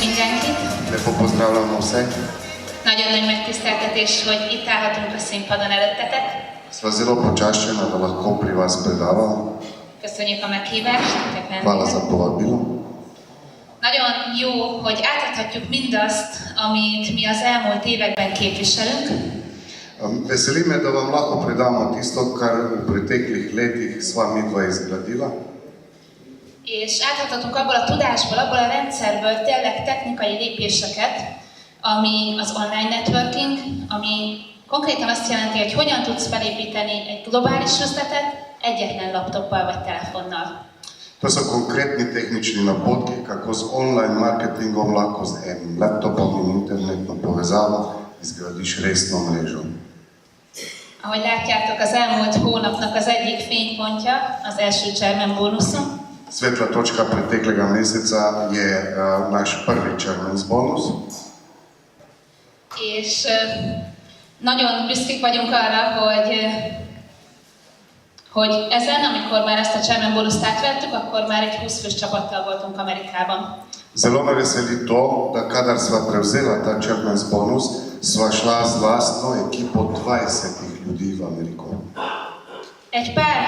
mindenkit. Lepo pozdravljamo vse. Nagyon nagy megtiszteltetés, hogy itt állhatunk a színpadon előttetek. Sva zelo počaščena, da lahko pri vas predavam. Köszönjük a meghívást, Hvala za povabilo. Nagyon jó, hogy átadhatjuk mindazt, amit mi az elmúlt években képviselünk. Veseli me, da vam lahko predamo tisto, kar v preteklih letih sva midva izgradila. És átadhatunk abból a tudásból, abból a rendszerből tényleg technikai lépéseket, ami az online networking, ami konkrétan azt jelenti, hogy hogyan tudsz felépíteni egy globális üzletet egyetlen laptoppal vagy telefonnal. To so konkretni tehnični napotki, kako z online marketingom lahko z enim laptopom in internetno povezavo izgradiš resno mrežo. Ahogy látjátok, az elmúlt hónapnak az egyik fénypontja az első Chairman bónuszom. Svetla točka preteklega meseca je naš prvi Chairman's bonus. És nagyon büszkék vagyunk arra, hogy ezen, amikor már ezt a Chairman bónuszt átvettük, akkor már egy 20 fős csapattal voltunk Amerikában. Zelo me veseli to, da kadar sva prevzela ta Chairman's bonus, sva šla z lastno ekipo 20 ljudi v Ameriko. Egy pár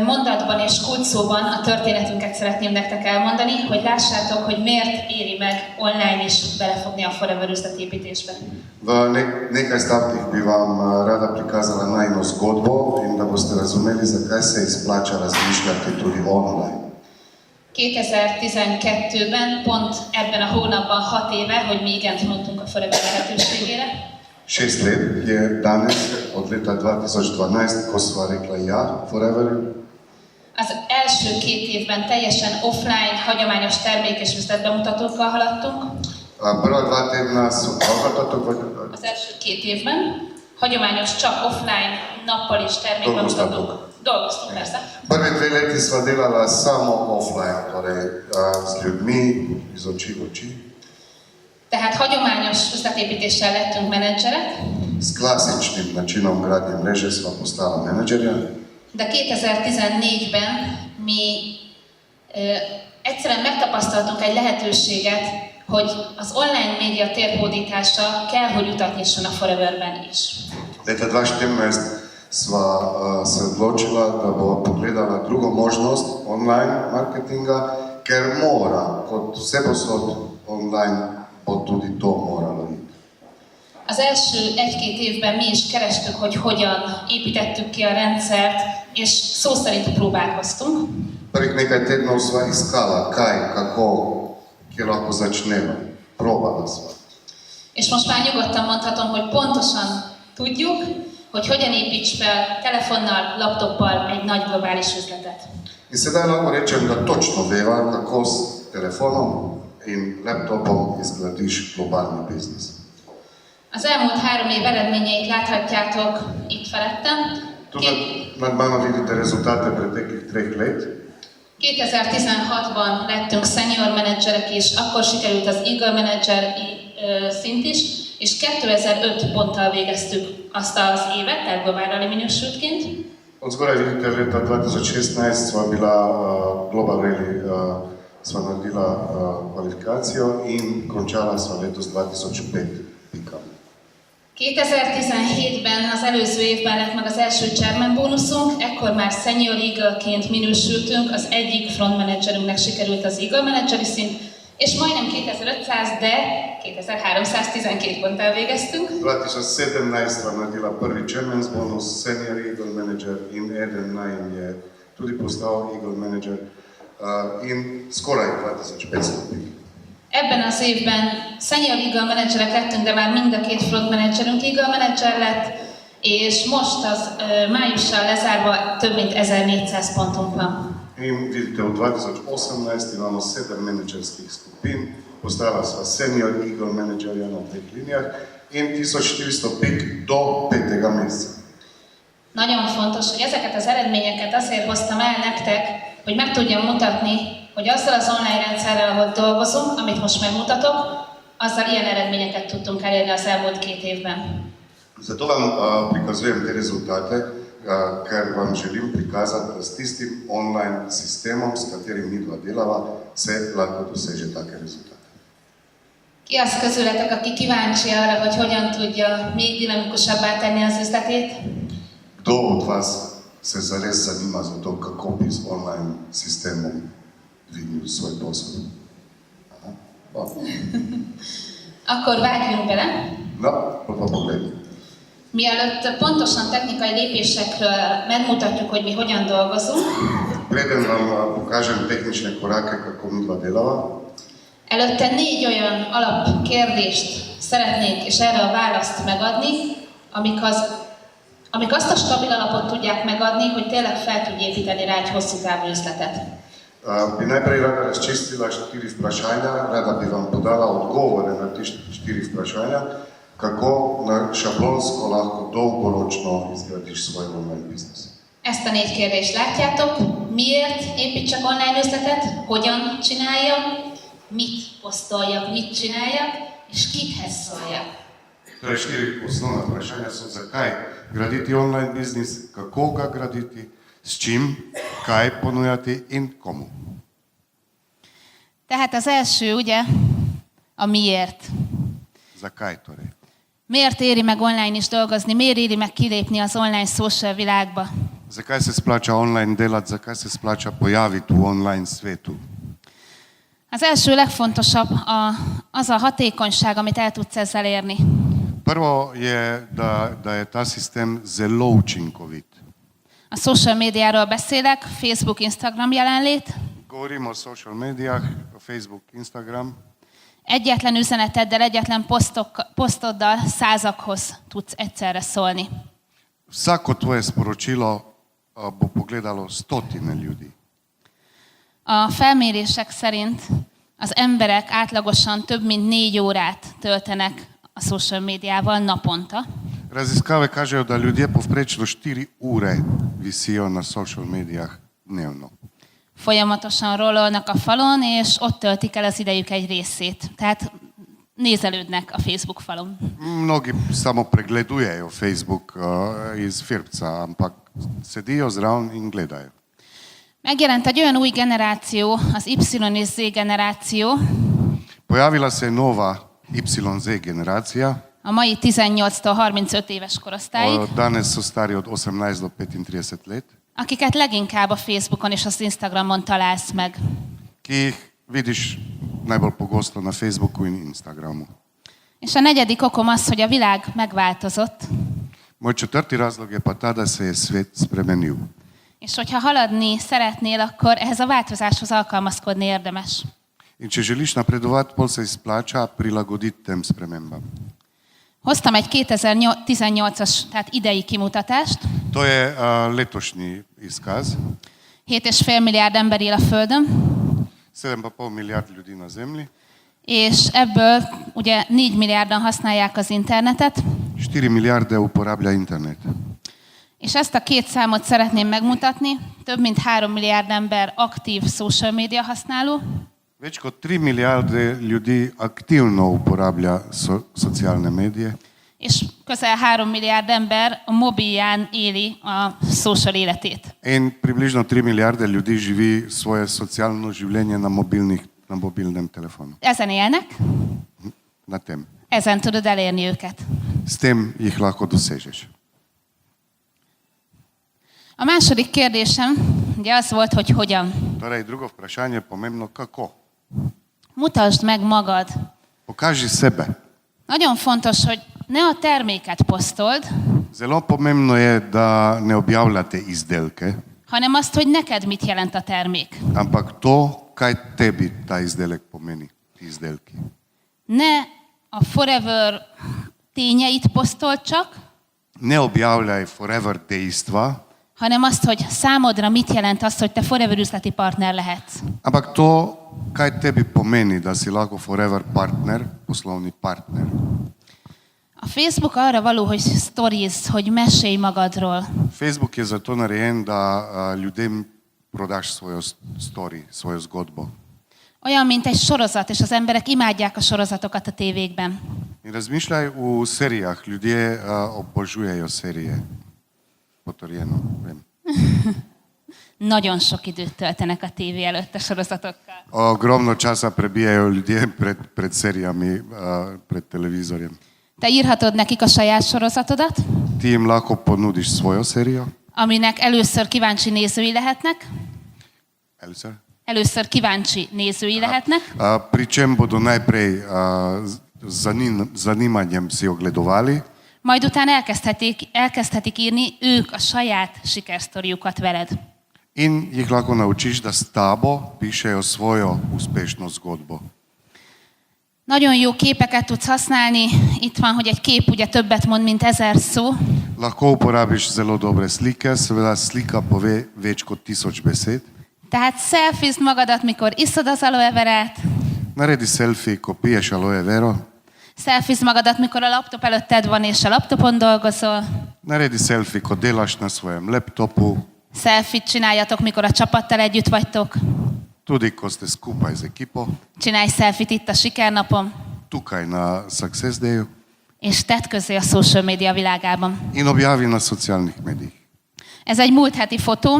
mondatban és kulcsszóban a történetünket szeretném nektek elmondani, hogy lássátok, hogy miért éri meg online is belefogni a Forever üzletépítésbe. V nekaj stavkih bi vam rada prikazala najino zgodbo in da boste razumeli, zakaj se izplača razmišljati tudi online. 2012-ben, pont ebben a hónapban 6 éve, hogy mi igent mondtunk a Forever lehetőségére. 6 let je danes, od leta 2012, ko sva rekla ja Foreverju. Az első 2 évben teljesen offline, hagyományos termék- és üzletbemutatókkal haladtunk. Prva 2 tedna so hallgattatok, vagy? Az első 2 évben hagyományos, csak offline, nappal is termékbemutatók. Dolgoztunk, persze. Prvi 2 leti sva delala samo offline, torej z ljudmi, iz oči v oči. Tehát hagyományos üzletépítéssel lettünk menedzserek. S klasičnim načinom gradnje mreže sva postala menedžerja. De 2014-ben mi egyszerűen megtapasztaltunk egy lehetőséget, hogy az online média térhódítása kell, hogy utat nyisson a Foreverben is. Leta 2014 sva se odločila, da bo pogledala drugo možnost online marketinga, ker mora, kot vsepovsod online, bo tudi to moralo iti. Az első 1-2 évben mi is kerestük, hogy hogyan építettük ki a rendszert, és szó szerint próbálkoztunk. Prvih nekaj tednov sva iskala, kaj, kako, kje lahko začnemo. Probala sva. És most már nyugodtan mondhatom, hogy pontosan tudjuk, hogy hogyan építs fel telefonnal, laptoppal egy nagy globális üzletet. In sedaj lahko rečem, da točno veva, kako s telefonom in laptopom izgradiš globalni biznis. Az elmúlt 3 év eredményeit láthatjátok itt felettem. Tu nad mano vidite rezultate preteklih 3 let. 2016-ban lettünk senior menedzserek, és akkor sikerült az Eagle Manager szint is, és 2005 ponttal végeztük azt az évet, tehát globálra minősültként. Od zgoraj vidite leta 2016 sva bila Global Rally, sva naredila kvalifikacijo in končala sva letos 2005 pika. 2017-ben, az előző évben lett meg az első Chairman bónuszunk, ekkor már Senior Eagle-ként minősültünk, az egyik front managerünknek sikerült az Eagle Manageri szint, és majdnem 2500, de 2312 ponttal végeztünk. 2017 sva naredila prvi Chairman's bonus, Senior Eagle Manager in eden najin je tudi postal Eagle Manager in skoraj 2500 pik. Ebben az évben Senior Eagle Managerek lettünk, de már mind a 2 front managerünk Eagle Manager lett, és most az májussal lezárva több mint 1400 pontunk van. In vidite, v 2018 imamo 7 menedžerskih skupin, postala sva Senior Eagle Managerja na 2 linijah in 1400 pik do 5. meseca. Nagyon fontos, hogy ezeket az eredményeket azért hoztam el nektek, hogy meg tudjam mutatni, hogy azzal az online rendszerrel, ahol dolgozunk, amit most megmutatok, azzal ilyen eredményeket tudtunk elérni az elmúlt 2 évben. Zato vam prikazujem te rezultate, ker vam želim prikazati, da s tistim online sistemom, s katerim mi dva delava, se lahko doseže take rezultate. Ki az közületek, aki kíváncsi arra, hogy hogyan tudja még dinamikusabbá tenni az üzletét? Kdo od vas se zares zanima za to, kako bi z online sistemom dvignil svoj posel? Aha, pa. Akkor vágjunk bele. Na, pa pogledaj. Mielőtt pontosan technikai lépésekről megmutatjuk, hogy mi hogyan dolgozunk, Preden vam pokažem tehnične korake, kako mi dva delava, előtte 4 olyan alapkérdést szeretnék, és erre a választ megadni, amik azt a stabil alapot tudják megadni, hogy tényleg fel tudj építeni rá egy hosszú távú üzletet. bi najprej rada razčistila 4 vprašanja, rada bi vam podala odgovore na te 4 vprašanja, kako na šablonsko lahko dolgoročno izgradiš svoj online biznis. Ezt a 4 kérdést látjátok. Miért építsek online üzletet? Hogyan csináljam? Mit posztoljak, mit csináljak? És kikhez szóljak? Torej 4 osnovna vprašanja so, zakaj graditi online biznis, kako ga graditi, s čim, kaj ponujati in komu. Tehát az első, ugye, a miért. Zakaj torej? Miért éri meg online is dolgozni? Miért éri meg kilépni az online social világba? Zakaj se splača online delati, zakaj se splača pojaviti v online svetu? Az első legfontosabb az a hatékonyság, amit el tudsz ezzel érni. Prvo je, da je ta sistem zelo učinkovit. A social médiáról beszélek, Facebook, Instagram jelenlét. Govorimo o social medijah, o Facebook, Instagram. Egyetlen üzeneteddel, egyetlen posztoddal százakhoz tudsz egyszerre szólni. Vsako tvoje sporočilo bo pogledalo stotine ljudi. A felmérések szerint az emberek átlagosan több mint 4 órát töltenek a social médiával naponta. Raziskave kažejo, da ljudje povprečno 4 ure visijo na social medijah dnevno. Folyamatosan rololnak a falon, és ott töltik el az idejük egy részét. Tehát nézelődnek a Facebook falon. Mnogi samo pregledujejo Facebook iz firpca, ampak sedijo zraven in gledajo. Megjelent egy olyan új generáció, az Y és Z generáció, Pojavila se je nova YZ generacija. a mai 18-tól 35 éves korosztályig, Danes so stari od 18 do 35 let, akiket leginkább a Facebookon és az Instagramon találsz meg. ki jih vidiš najbolj pogosto na Facebooku in Instagramu. És a negyedik okom az, hogy a világ megváltozott, Moj četrti razlog je pa ta, da se je svet spremenil. és hogyha haladni szeretnél, akkor ehhez a változáshoz alkalmazkodni érdemes. In če želiš napredovati, pol se izplača prilagoditi tem spremembam. Hoztam egy 2018-as, tehát idei kimutatást. To je letošnji izkaz. 7,5 milliárd ember él a Földön, 7,5 milijard ljudi na zemlji, és ebből ugye 4 milliárdan használják az internetet, 4 milijarde uporablja internet. és ezt a 2 számot szeretném megmutatni. Több mint 3 milliárd ember aktív social media használó, Več kot 3 milijarde ljudi aktivno uporablja socialne medije és közel 3 milliárd ember a mobilján éli a social életét. in približno 3 milijarde ljudi živi svoje socialno življenje na mobilnem telefonu. Ezen élnek, Na tem. ezen tudod elérni őket. S tem jih lahko dosežeš. A második kérdésem ugye az volt, hogy hogyan. Torej, drugo vprašanje je pomembno, kako. Mutasd meg magad. Pokaži sebe. Nagyon fontos, hogy ne a terméket posztold, Zelo pomembno je, da ne objavljate izdelke, hanem azt, hogy neked mit jelent a termék. ampak to, kaj tebi ta izdelek pomeni, ti izdelki. Ne a forever tényeit posztold csak, Ne objavljaj forever dejstva, hanem azt, hogy számodra mit jelent az, hogy te forever üzleti partner lehetsz. ampak to, kaj tebi pomeni, da si lahko forever partner, poslovni partner. A Facebook arra való, hogy stories, hogy mesélj magadról. Facebook je zato narejen, da ljudem prodaš svojo story, svojo zgodbo. Olyan, mint egy sorozat, és az emberek imádják a sorozatokat a tévékben. In razmišljaj v serijah, ljudje obožujejo serije. Potrjeno, vem. nagyon sok időt töltenek a tévé előtt a sorozatokkal. Ogromno časa prebijajo ljudje pred serijami, pred televizorjem. Te írhatod nekik a saját sorozatodat, Ti jim lahko ponudiš svojo serijo. aminek először kíváncsi nézői lehetnek. Először? Először kíváncsi nézői lehetnek, Pri čem bodo najprej z zanimanjem si ogledovali, majd utána elkezdhetik írni ők a saját sikersztoriukat veled. in jih lahko naučiš, da s tabo pišejo svojo uspešno zgodbo. Nagyon jó képeket tudsz használni. Itt van, hogy egy kép ugye többet mond, mint 1000 szó. Lahko uporabiš zelo dobre slike, seveda slika pove več kot 1000 besed. Tehát selfiezd magadat, mikor iszod az aloe verát, Naredi selfie, ko piješ aloe vero. selfiezd magadat, mikor a laptop előtted van és a laptopon dolgozol, Naredi selfie, ko delaš na svojem laptopu, selfit csináljatok, mikor a csapattal együtt vagytok, tudi ko ste skupaj z ekipo, csinálj selfit itt a sikernapon, tukaj na Success Dayu és tedd közé a social media világában. in objavi na socialnih medijih. Ez egy múlt heti fotó,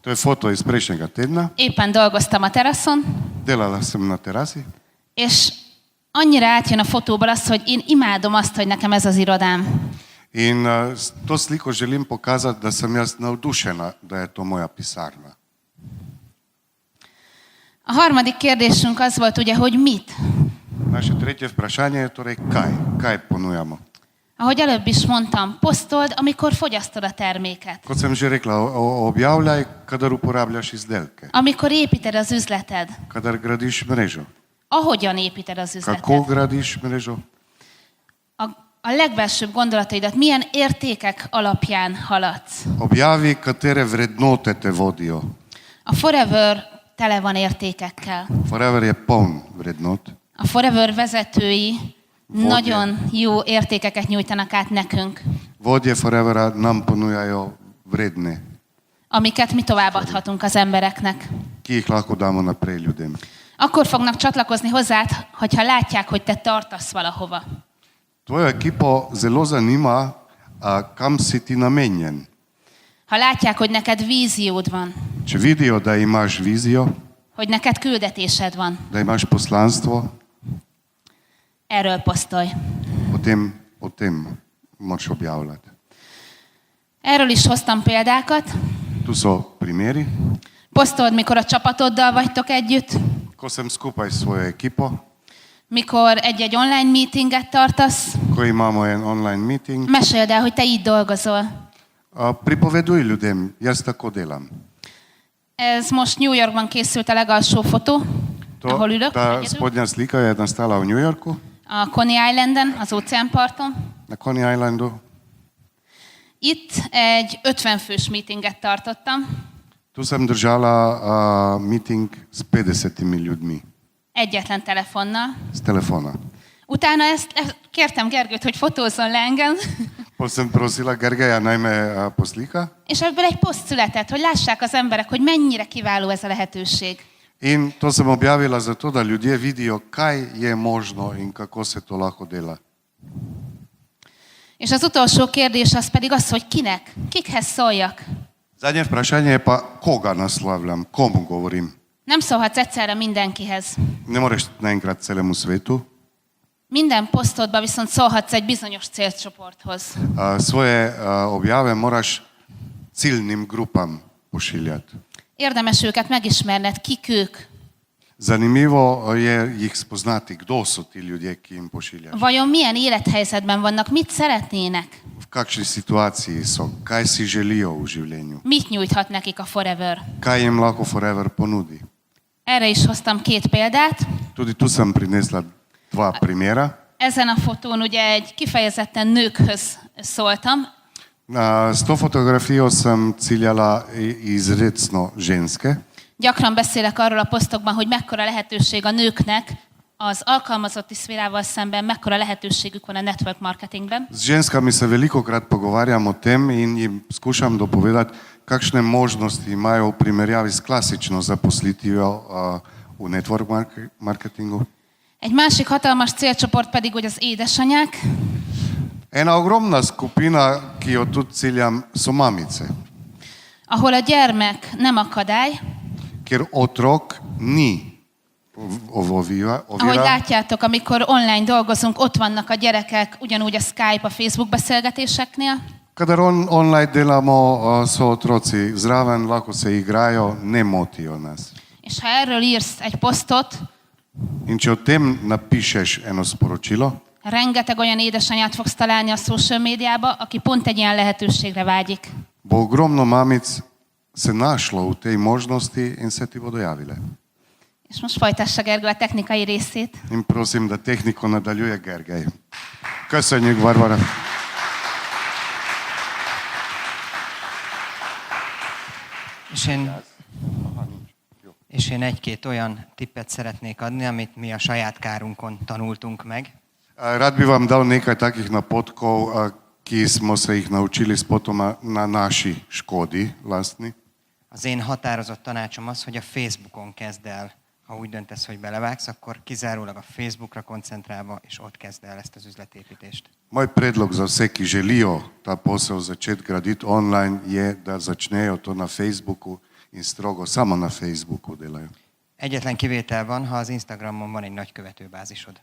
To je foto iz prejšnjega tedna. éppen dolgoztam a teraszon, Delala sem na terasi és annyira átjön a fotóból az, hogy én imádom azt, hogy nekem ez az irodám. in s to sliko želim pokazati, da sem jaz navdušena, da je to moja pisarna. A harmadik kérdésünk az volt ugye, hogy mit? Naše tretje vprašanje je torej kaj ponujamo. Ahogy előbb is mondtam, posztold, amikor fogyasztod a terméket. Kot sem že rekla, objavljaj, kadar uporabljaš izdelke, Amikor építed az üzleted. kadar gradiš mrežo. Ahogyan építed az üzleted. Kako gradiš mrežo? A legbelsőbb gondolataidat milyen értékek alapján haladsz. Objavi, katere vrednote te vodijo. A Forever tele van értékekkel. Forever je poln vrednot. A Forever vezetői nagyon jó értékeket nyújtanak át nekünk, Vodje Forevera nam ponujajo vredne, amiket mi továbbadhatunk az embereknek. ki jih lahko damo naprej ljudem. Akkor fognak csatlakozni hozzád, hogyha látják, hogy te tartasz valahova. Tvojo ekipo zelo zanima, kam si ti namenjen. Ha látják, hogy neked víziód van, Če vidijo, da imaš vizijo, hogy neked küldetésed van, da imaš poslanstvo, erről posztolj. o tem moraš objavljati. Erről is hoztam példákat. Tu so primeri. Posztold, mikor a csapatoddal vagytok együtt, Ko sem skupaj s svojo ekipo, mikor egy-egy online meetinget tartasz, ko imamo en online meeting, meséld el, hogy te így dolgozol. pripoveduj ljudem, jaz tako delam. Ez most New Yorkban készült a legalsó fotó, ahol ülök, Ta egyedül, spodnja slika je nastala v New Yorku, a Coney Islanden, az óceánparton. na Coney Islandu. Itt egy 50 fős meetinget tartottam, Tu sem držala meeting s 50 ljudmi, egyetlen telefonnal. s telefona. Utána ezt kértem Gergőt, hogy fotózzon le engem, Potem sem prosila Gergeja, naj me poslika. és ebből egy poszt született, hogy lássák az emberek, hogy mennyire kiváló ez a lehetőség. In to sem objavila zato, da ljudje vidijo, kaj je možno in kako se to lahko dela. És az utolsó kérdés az pedig az, hogy kinek, kikhez szóljak. Zadnje vprašanje je pa, koga naslavljam, komu govorim. Nem szólhatsz egyszerre mindenkihez. Ne moreš naenkrat celemu svetu. Minden posztodba viszont szólhatsz egy bizonyos célcsoporthoz. Svoje objave moraš ciljnim grupam pošiljati. Érdemes őket megismerned, kik ők. Zanimivo je jih spoznati, kdo so ti ljudje, ki jim pošiljaš. Vajon milyen élethelyzetben vannak, mit szeretnének, V kakšni situaciji so, kaj si želijo v življenju, mit nyújthat nekik a Forever. kaj jim lahko Forever ponudi. Erre is hoztam 2 példát. Tudi tu sem prinesla 2 primera. Ezen a fotón ugye egy kifejezetten nőkhöz szóltam. S to fotografijo sem ciljala izredno ženske. Gyakran beszélek arról a posztokban, hogy mekkora lehetőség a nőknek az alkalmazotti szférával szemben, mekkora lehetőségük van a network marketingben. Z ženskami se velikokrat pogovarjam o tem in jim skušam dopovedati, kakšne možnosti imajo v primerjavi s klasično zaposlitvijo v network marketingu. Egy másik hatalmas célcsoport pedig ugye az édesanyák. Ena ogromna skupina, ki jo tudi ciljam, so mamice. ahol a gyermek nem akadály, kjer otrok ni ovira. ahogy látjátok, amikor online dolgozunk, ott vannak a gyerekek, ugyanúgy a Skype, a Facebook beszélgetéseknél. Kadar online delamo, so otroci zraven, lahko se igrajo, ne motijo nas. És ha erről írsz egy posztot, In če o tem napišeš eno sporočilo, rengeteg olyan édesanyát fogsz találni a social médiába, aki pont egy ilyen lehetőségre vágyik. bo ogromno mamic se našlo v tej možnosti in se ti bodo javile. És most folytassa Gergő a technikai részét. In prosim, da tehniko nadaljuje Gergely. Köszönjük, Barbara. És én egy-két olyan tippet szeretnék adni, amit mi a saját kárunkon tanultunk meg. Rad bi vam dal nekaj takih napotkov, ki smo se jih naučili spotoma na naši škodi lastni. Az én határozott tanácsom az, hogy a Facebookon kezd el, ha úgy döntesz, hogy belevágsz, akkor kizárólag a Facebookra koncentrálva, és ott kezd el ezt az üzletépítést. Moj predlog za vse, ki želijo ta posel začeti graditi online, je, da začnejo to na Facebooku in strogo samo na Facebooku delajo. Egyetlen kivétel van, ha az Instagramon van egy nagy követőbázisod.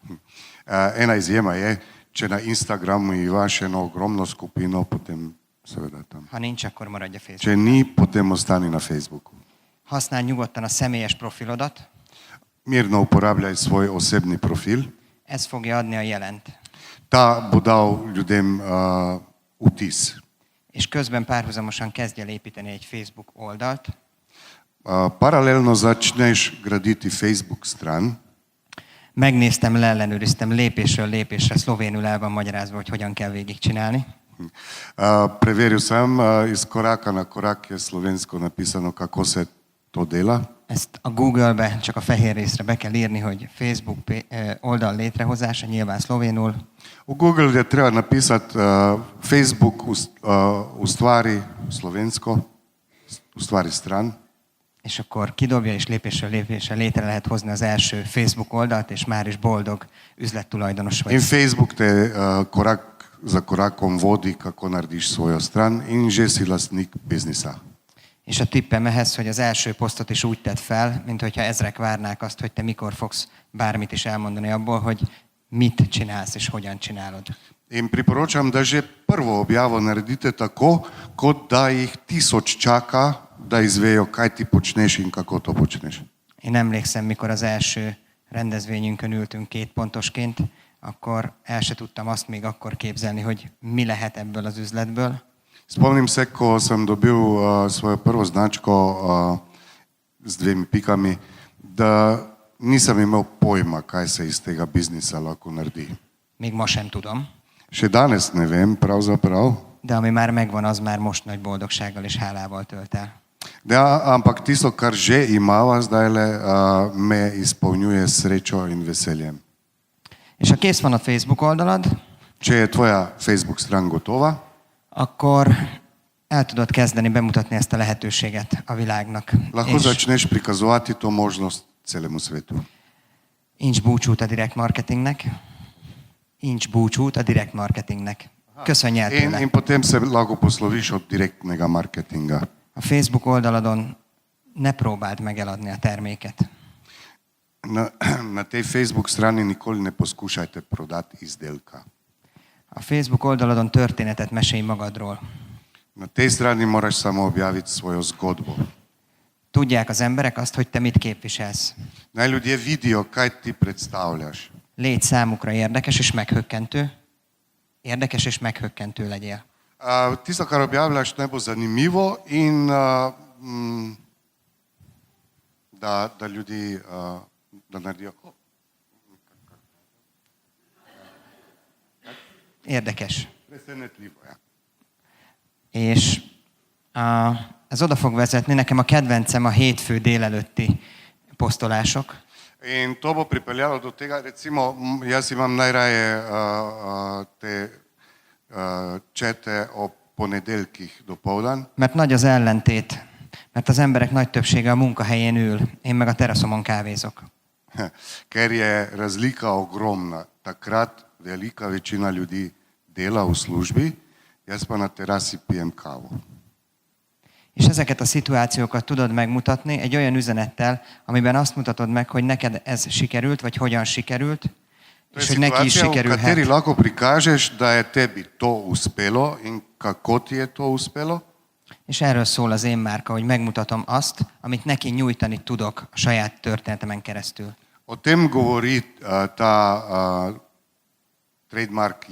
Ena izjema je, če na Instagramu imaš eno ogromno skupino, potem seveda tam. Ha nincs, akkor maradj a Če Facebookon. ni, potem ostani na Facebooku. Használj nyugodtan a személyes profilodat, Mirno uporabljaj svoj osebni profil. ez fogja adni a jelent. Ta bo dal ljudem vtis. És közben párhuzamosan kezdj el építeni egy Facebook oldalt, Paralelno začneš graditi Facebook stran. megnéztem, leellenőriztem lépésről lépésre, szlovénul el van magyarázva, hogy hogyan kell végigcsinálni. Preveril sem, iz koraka na korak je slovensko napisano, kako se to dela. Ezt a Google-be csak a fehér részre be kell írni, hogy Facebook oldal létrehozása, nyilván szlovénul. V Google je treba napisati Facebook ustvari slovensko, ustvari stran. És akkor kidobja, és lépésről lépésre létre lehet hozni az első Facebook oldalt, és már is boldog üzlettulajdonos vagy. In Facebook te korak za korakom vodi, kako narediš svojo stran in že si lastnik biznisa. És a tippem ehhez, hogy az első posztot is úgy tedd fel, mint hogyha ezrek várnák azt, hogy te mikor fogsz bármit is elmondani abból, hogy mit csinálsz és hogyan csinálod. In priporočam, da že prvo objavo naredite tako, kot da jih 1000 čaka, da izvejo, kaj ti počneš in kako to počneš. Én emlékszem, mikor az első rendezvényünkön ültünk kétpontosként, akkor el se tudtam azt még akkor képzelni, hogy mi lehet ebből az üzletből. Spomnim se, ko sem dobil svojo prvo značko z 2 pikami, da nisem imel pojma, kaj se iz tega biznisa lahko naredi. Még ma sem tudom, Še danes ne vem, pravzaprav. de ami már megvan, az már most nagy boldogsággal és hálával tölt el. De, ampak tisto, kar že imava zdajle, me izpolnjuje s srečo in veseljem. És ha kész van a Facebook oldalad, Če je tvoja Facebook stran gotova, akkor el tudod kezdeni bemutatni ezt a lehetőséget a világnak. lahko És začneš prikazovati to možnost celemu svetu. nincs búcsút a direct marketingnek. Nincs búcsút a direct marketingnek. Köszönj el tőle. In potem se lahko posloviš od direktnega marketinga. A Facebook oldaladon ne próbáld meg eladni a terméket. Na tej Facebook strani nikoli ne poskušajte prodati izdelka. A Facebook oldaladon történetet mesélj magadról. Na tej strani moraš samo objaviti svojo zgodbo. Tudják az emberek azt, hogy te mit képviselsz. Naj ljudje vidijo, kaj ti predstavljaš. Légy számukra érdekes és meghökkentő. Érdekes és meghökkentő legyél. Tisto, kar objavljaš, naj bo zanimivo in da ljudi da naredijo. Érdekes. Presenetljivo, ja. És ez oda fog vezetni, nekem a kedvencem a hétfő délelőtti posztolások. In to bo pripeljalo do tega, recimo, jaz imam najraje te čete o ponedeljkih dopoldan, Mert nagy az ellentét, mert az emberek nagy többsége a munkahelyén ül, én meg a teraszomon kávézok. ker je razlika ogromna. Takrat velika večina ljudi dela v službi, jaz pa na terasi pijem kavo. És ezeket a szituációkat tudod megmutatni egy olyan üzenettel, amiben azt mutatod meg, hogy neked ez sikerült, vagy hogyan sikerült, To és je hogy neki is situacija u kateri sikerülhet. lahko prikažeš, da je tebi to uspelo in kako ti je to uspelo. És erről szól az én márka, hogy megmutatom azt, amit neki nyújtani tudok a saját történetemen keresztül. O tem govori ta trademark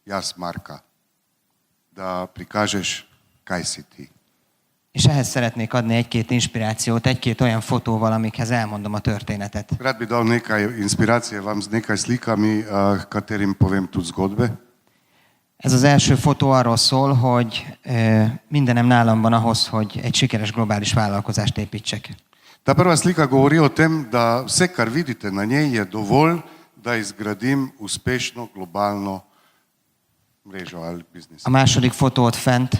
jaz marka, da prikažeš, kaj si ti. És ehhez szeretnék adni egy-két inspirációt, egy-két olyan fotóval, amikhez elmondom a történetet. Rad bi dal nekaj inspiracije vam z nekaj slikami, katerim povem tudi zgodbe. Ez az első fotó arról szól, hogy mindenem nálam van ahhoz, hogy egy sikeres globális vállalkozást építsek. Ta prva slika govori o tem, da vse, kar vidite na njej, je dovolj, da izgradim uspešno globalno mrežo ali biznis. A második fotó ott fent,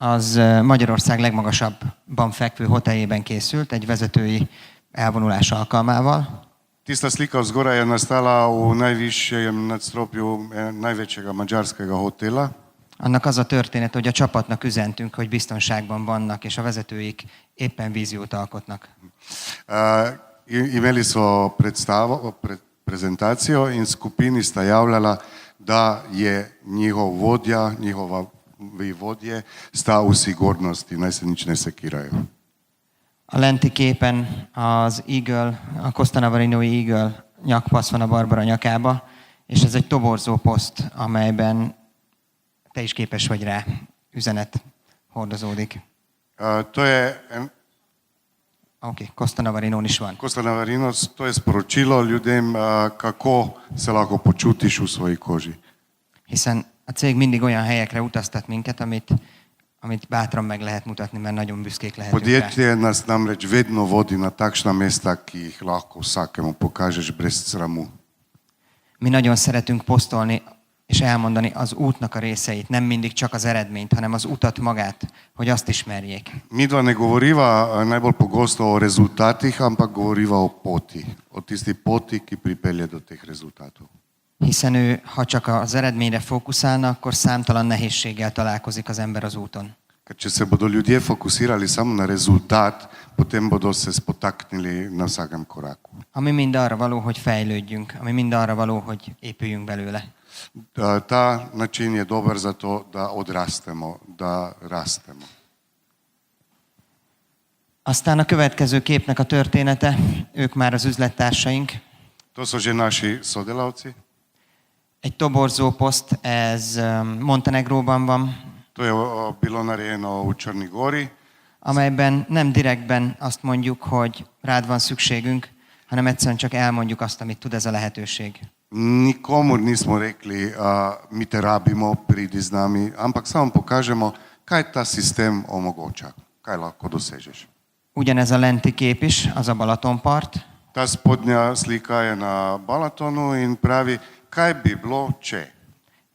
az Magyarország legmagasabban fekvő hoteljében készült, egy vezetői elvonulás alkalmával. Tista slika vzgoraj je nastala v najvišjem nadstropju največjega madžarskega hotela. Annak az a történet, hogy a csapatnak üzentünk, hogy biztonságban vannak, és a vezetőik éppen víziót alkotnak. Imeli so prezentacijo in skupini sta javljala, da je njihov vodja, njihovi vodje sta v sigurnosti, naj se nič ne sekirajo. A lenti képen az Eagle, a Costa Navarinoi Eagle nyakpasz van a Barbara nyakába, és ez egy toborzó poszt, amelyben te is képes vagy rá, üzenet hordozódik. To je Oké, Costa Navarinon is van. Costa Navarinos, to je sporočilo ljudem, kako se lahko počutiš v svoji koži. Hiszen a cég mindig olyan helyekre utaztat minket, amit bátran meg lehet mutatni, mert nagyon büszkék lehetünk rá. Podjetje nas namreč vedno vodi na takšna mesta, ki jih lahko vsakemu pokažeš brez sramu. Mi nagyon szeretünk posztolni és elmondani az útnak a részeit, nem mindig csak az eredményt, hanem az utat magát, hogy azt ismerjék. Midva ne govoriva najbolj pogosto o rezultatih, ampak govoriva o poti. O tisti poti, ki pripelje do teh rezultatov. Hiszen ő, ha csak az eredményre fókuszálna, akkor számtalan nehézséggel találkozik az ember az úton. Ker če se bodo ljudje fokusirali samo na rezultat, potem bodo se spotaknili na vsakem koraku. Ami mind arra való, hogy fejlődjünk, ami mind arra való, hogy épüljünk belőle. Ta način je dober za to, da odrastemo, da rastemo. Aztán a következő képnek a története, ők már az üzlettársaink. To so že naši sodelavci. Egy toborzó poszt, ez Montenegróban van, To je bilo narejeno v Črni Gori. amelyben nem direktben azt mondjuk, hogy rád van szükségünk, hanem egyszerűen csak elmondjuk azt, amit tud ez a lehetőség. Nikomur nismo rekli, mi te rabimo, pridi z nami, ampak samo pokažemo, kaj ta sistem omogoča, kaj lahko dosežeš. Ugyanez a lenti kép is, az a Balatonpart. Ta spodnja slika je na Balatonu in pravi, kaj bi bilo, če.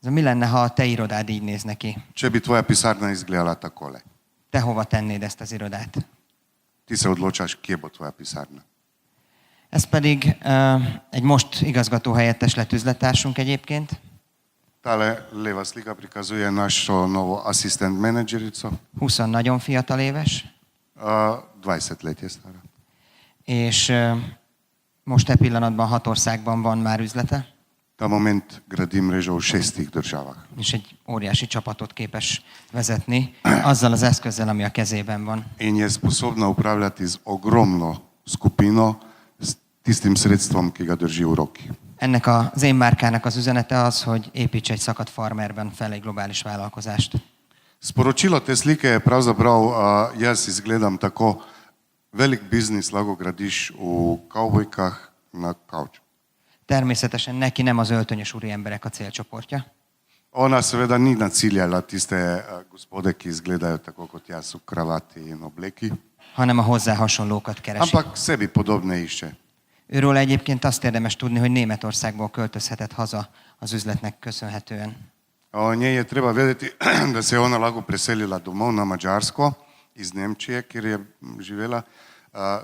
Ez mi lenne, ha a te irodád így néz neki? Če bi tvoja pisarna izgledala takole. Te hova tennéd ezt az irodát? Ti se odločaš, kje bo tvoja pisarna. Ez pedig egy most igazgatóhelyettes lett üzlettársunk egyébként. Tale leva slika prikazuje našo novo asistent menedžerico. 20 nagyon fiatal éves, 20 let je stara. és most e pillanatban 6 országban van már üzlete, Ta moment gradi mrežo v 6 državah. és egy óriási csapatot képes vezetni azzal az eszközzel, ami a kezében van. In je sposobna upravljati z ogromno skupino, s tistim sredstvom, ki ga drži v roki. Ennek az én márkának az üzenete az, hogy építs egy szakadt farmerben fel egy globális vállalkozást. Sporočilo te slike je pravzaprav, jaz izgledam tako, velik biznis lahko gradiš v kavbojkah na kavču. Természetesen neki nem az öltönyös úri emberek a célcsoportja, Ona seveda ni naciljala tiste gospode, ki izgledajo tako kot jaz v kravati in obleki, hanem a hozzá hasonlókat keresi. ampak sebi podobne išče. Őről egyébként azt érdemes tudni, hogy Németországból költözhetett haza az üzletnek köszönhetően. O njej je treba vedeti, da se je ona lahko preselila domov na Madžarsko iz Nemčije, kjer je živela,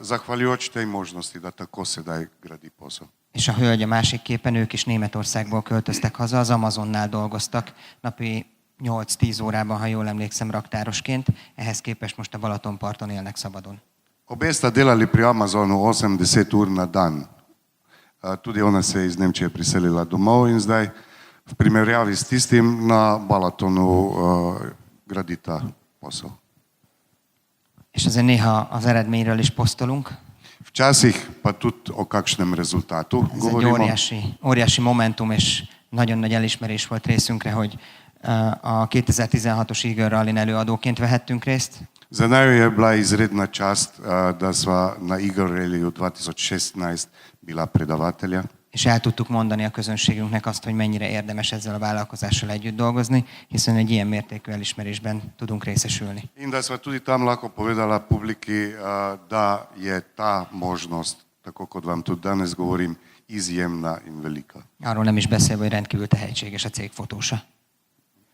zahvaljujoč tej možnosti, da tako sedaj gradi posel. És a hölgy a másik képen, ők is Németországból költöztek haza, az Amazonnál dolgoztak, napi 8-10 órában, ha jól emlékszem, raktárosként. Ehhez képest most a Balatonparton élnek szabadon. Obe sta delali pri Amazonu 8-10 ur na dan. Tudi ona se je iz Nemčije priselila domov in zdaj v primerjavi s tistim na Balatonu gradita posel. És azért néha az eredményről is posztolunk. Včasih pa tudi o kakšnem rezultatu Ez egy govorimo. óriási momentum, és nagyon nagy elismerés volt részünkre, hogy a 2016-os Eagle Rallyn előadóként vehettünk részt. Za naju je bila izredna čast, da sva na Eagle Rallyju 2016 bila predavatelja. És el tudtuk mondani a közönségünknek azt, hogy mennyire érdemes ezzel a vállalkozással együtt dolgozni, hiszen egy ilyen mértékű elismerésben tudunk részesülni. In da sva tudi tam lahko povedala publiki, da je ta možnost, tako kot vam tudi danes govorim, izjemna in velika. Arról nem is beszélve, hogy rendkívül tehetséges a cég fotósa.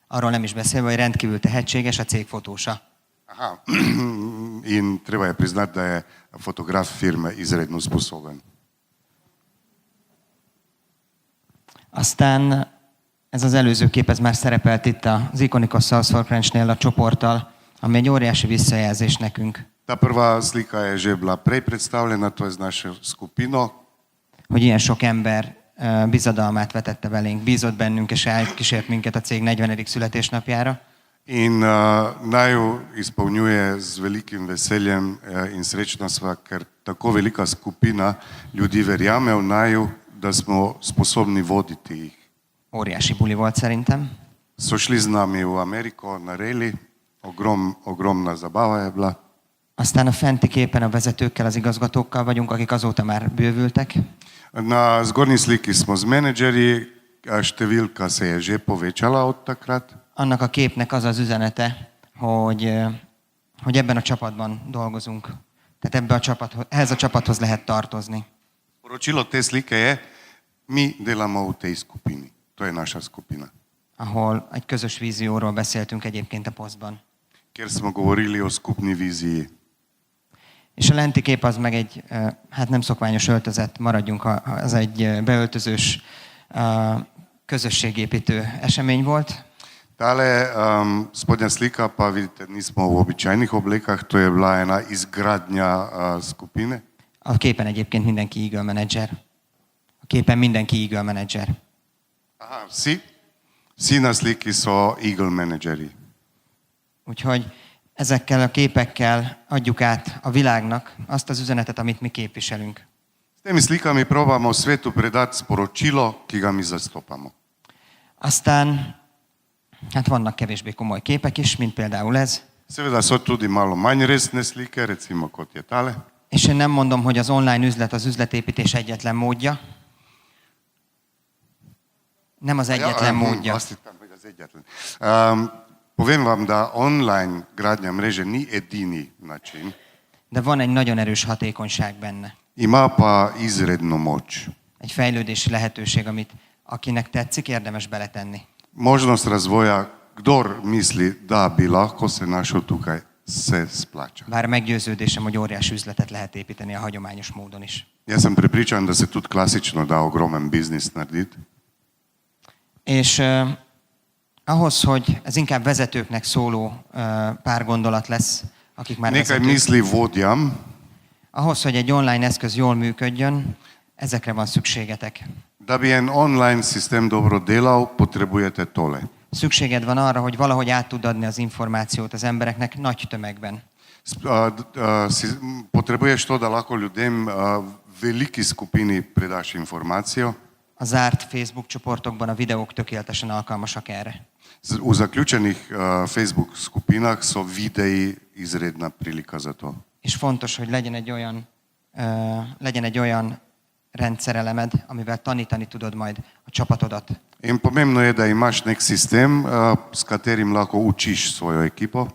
Arról nem is beszélve, hogy rendkívül tehetséges a cég fotósa. Aha. In treba je priznati, da je fotograf firme izredno sposoben. Aztán ez az előző kép, ez már szerepelt itt az Iconic Salesforce Ranch-nél a csoporttal, ami egy óriási visszajelzés nekünk. Ta prva slika je že bila prej predstavljena, to je z našo skupino. Hogy ilyen sok ember bizadalmát vetette belénk, bízott bennünk, és elkísért minket a cég 40. születésnapjára. In naju izpolnjuje z velikim veseljem in srečna sva, ker tako velika skupina ljudi verjame v naju, da smo sposobni voditi jih. Óriási buli volt szerintem. So šli z nami v Ameriko na rally, ogromna zabava je bila. Aztán a fenti képen a vezetőkkel, az igazgatókkal vagyunk, akik azóta már bővültek. Na zgornji sliki smo z menedžerji, številka se je že povečala od takrat. Annak a képnek az az üzenete, hogy ebben a csapatban dolgozunk. Tehát ehhez a csapathoz lehet tartozni. Sporočilo te slike je, mi delamo v tej skupini. To je naša skupina. Ahol egy közös vízióról beszéltünk egyébként a posztban. Kjer smo govorili o skupni viziji. És a lenti kép az meg egy, hát nem szokványos öltözet, maradjunk, az egy beöltözős közösségépítő esemény volt. Tale spodnja slika pa vidite, nismo v običajnih oblekah, to je bila ena izgradnja skupine. A képen egyébként mindenki Eagle Manager. A képen mindenki Eagle Manager. Aha, vsi na sliki so Eagle menedžeri. Úgyhogy ezekkel a képekkel adjuk át a világnak azt az üzenetet, amit mi képviselünk. S temi slikami probamo svetu predati sporočilo, ki ga mi zastopamo. Aztán, hát vannak kevésbé komoly képek is, mint például ez. Seveda so tudi malo manj resne slike, recimo kot je tale. És én nem mondom, hogy az online üzlet az üzletépítés egyetlen módja. Nem az egyetlen módja. Azt hittem, hogy az egyetlen. Povem vam, da online gradnja mreže ni edini način. De van egy nagyon erős hatékonyság benne. Ima pa izredno moč. Egy fejlődési lehetőség, amit akinek tetszik, érdemes beletenni. Možnost razvoja, kdor misli, da bi lahko se našel tukaj, se splača. Bár meggyőződésem, hogy óriási üzletet lehet építeni a hagyományos módon is. Jaz sem prepričan, da se tudi klasično da ogromen biznis narediti. És ahhoz, hogy ez inkább vezetőknek szóló pár gondolat lesz, akik már Nekaj vezetők. misli vodjam. Ahhoz, hogy egy online eszköz jól működjön, ezekre van szükségetek. Da bi en online sistem dobro delal, potrebujete tole. Szükséged van arra, hogy valahogy át tud adni az információt az embereknek nagy tömegben. Potrebuješ to, da lahko ljudem veliki skupini predaš informacijo. A zárt Facebook csoportokban a videók tökéletesen alkalmasak erre. V zaključenih Facebook skupinah so videi izredna prilika za to. És fontos, hogy legyen egy olyan rendszerelemed, amivel tanítani tudod majd a csapatodat. In pomembno je, da imaš nek sistem, s katerim lahko učiš svojo ekipo.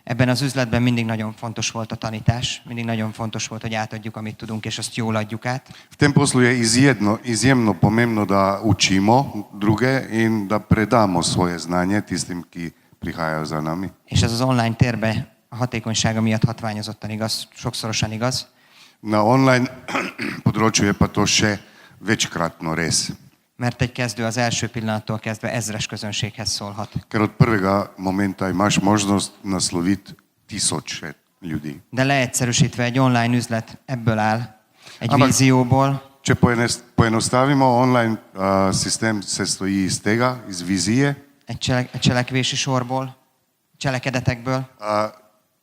Ebben az üzletben mindig nagyon fontos volt a tanítás, mindig nagyon fontos volt, hogy átadjuk, amit tudunk, és azt jól adjuk át. V tem poslu je izjemno pomembno, da učimo druge in da predamo svoje znanje tistim, ki prihajajo za nami. És ez az online térbe a hatékonysága miatt hatványozottan igaz, sokszorosan igaz. Na online področju je pa to še večkratno res. Mert egy kezdő az első pillanattól kezdve ezres közönséghez szólhat. Ker od prvega momenta imaš možnost nasloviti tisoče ljudi. De leegyszerűsítve egy online üzlet ebből áll, egy Ampak- vízióból, Če poenostavimo, online sistem se stoji iz tega, iz vizije, egy cselekvési sorból, cselekedetekből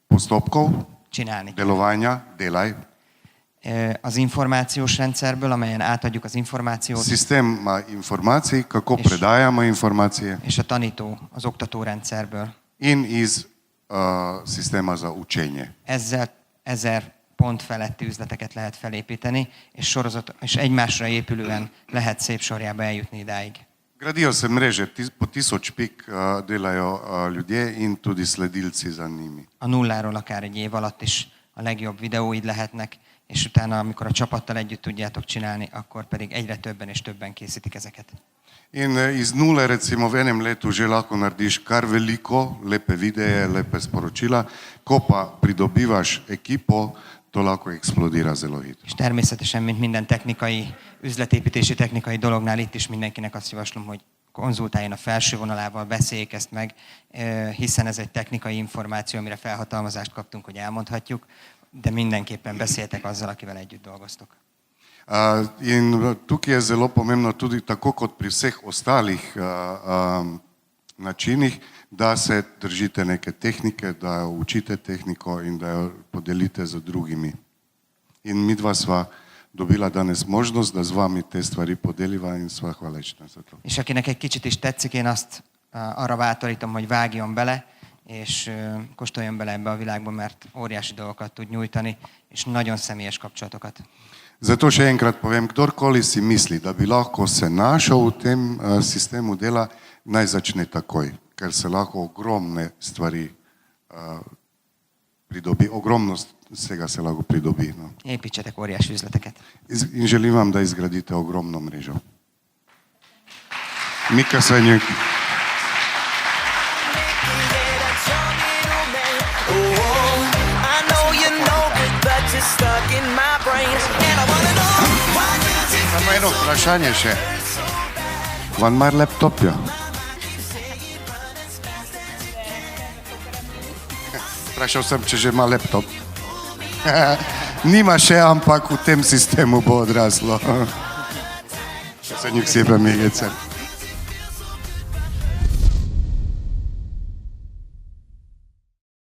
postopkov, csinálni. delovanja, delaj. Az információs rendszerből, amelyen átadjuk az információt, Sistem ima informacij, kako És- predajamo informacije és a tanító, az oktató rendszerből. in iz sistema za učenje. Ezzel 1000 pont feletti üzleteket lehet felépíteni, és egymásra épülően lehet szép sorjába eljutni idáig. Gradijo se mreže, po 1000 pik delajo ljudje in tudi sledilci za njimi. A nulláról akár egy év alatt is a legjobb videóid lehetnek, és utána, amikor a csapattal együtt tudjátok csinálni, akkor pedig egyre többen és többen készítik ezeket. In iz nule recimo v enem letu že lahko narediš kar veliko, lepe videe, lepe sporočila, ko pa pridobivaš ekipo, to lahko eksplodira zelo hitro. És természetesen, mint minden technikai, üzletépítési technikai dolognál, itt is mindenkinek azt javaslom, hogy konzultáljon a felső vonalával, beszéljék ezt meg, hiszen ez egy technikai információ, amire felhatalmazást kaptunk, hogy elmondhatjuk, de mindenképpen beszéltek azzal, akivel együtt dolgoztok. In tukaj je zelo pomembno tudi, tako kot pri vseh ostalih načinih, da se držite neke tehnike, da jo učite tehniko in da jo podelite z drugimi. In midva sva dobila danes možnost, da z vami te stvari podeliva in sva hvaležna za to. És akinek egy kicsit is tetszik, én azt arra bátorítom, hogy vágjon bele, és kóstoljon bele ebbe a világba, mert óriási dolgokat tud nyújtani, és nagyon személyes kapcsolatokat. Zato še enkrat povem, kdorkoli si misli, da bi lahko se našel v tem sistemu dela, naj začne takoj, ker se lahko ogromne stvari pridobi, ogromno vsega se lahko pridobi. No. Építsetek óriási üzleteket. In želim vam, da izgradite ogromno mrežo. Mi köszönjük! Samo eno vprašanje še. Van mar laptopja? Vprašal sem, če že ima laptop. Nima še, ampak v tem sistemu bo odraslo. Köszönjük szépen még egyszer.